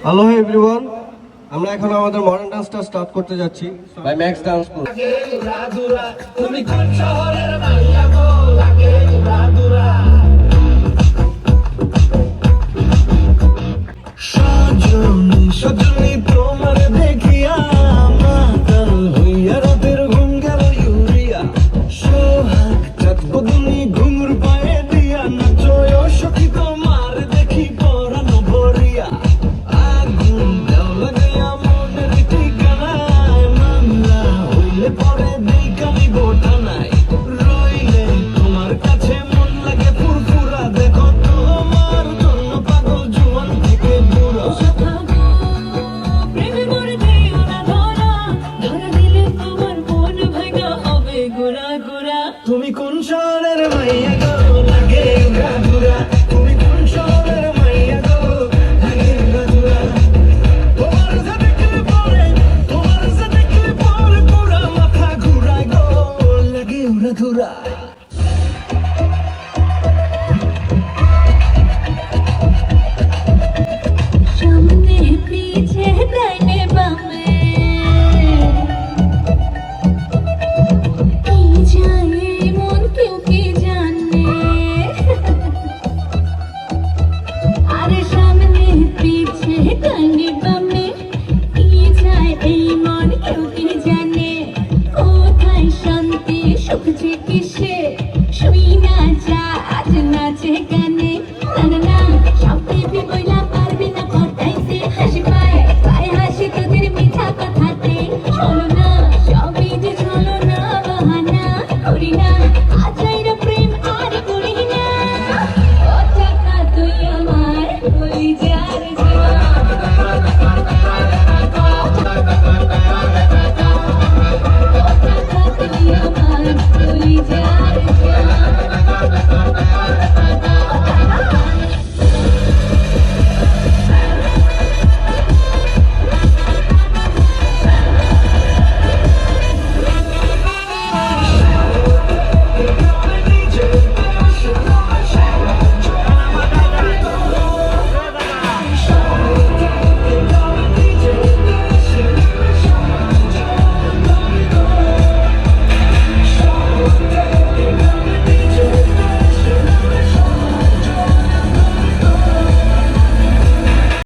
Hello everyone, আমরা এখন আমাদের মডার্ন ডান্সটা স্টার্ট করতে যাচ্ছি। By Max dance school. তুমি কোন শহরের মাইয়া গো লাগে উড়াদুরা সজনী সজনী তোমার দেখিয়া মাতাল হইয়া রাতের ঘুম গেল ইউরিয়া সোহাগ চাঁদ বদনি ঘুমুর পায়ে দিয়া নাচয় সখী তোমার দেখি পরানো ভরিয়া আগুন দেও লাগাইয়া মনের ঠিকানায় মামলা হইলে পরে দেখানি বোটা নাই রইলে তোমার কাছে মন লাগে ফুরফুরা দেখো তোমার জন্য পাগল জুয়ান থেকে বুড়া তুমি কোন শহরের মাইয়া গো লাগে উড়াদুরা তুমি কোন শহরের মাইয়া গো লাগে উড়াদুরা তোমার সাথে দেখলে পরে পুরা মাথা ঘুরায় গো লাগে উড়াদুরা সামনে পিছে ডাইনে বামে কি যায় মন কেউ কি জানে আরে সামনে পিছে ডাইনে বামে কি যায় এই মন কেউ কি জানে কোথায় শান্তি সুখ যে কিসে শুই না যা আজ নাচে গানে না না না সব ভেবে বইলা পারবি না পটাইতে হাসি পায় পায় হাসি তোদের মিঠা কথাতে চলো না সবই যে চলো না বাহানা করি না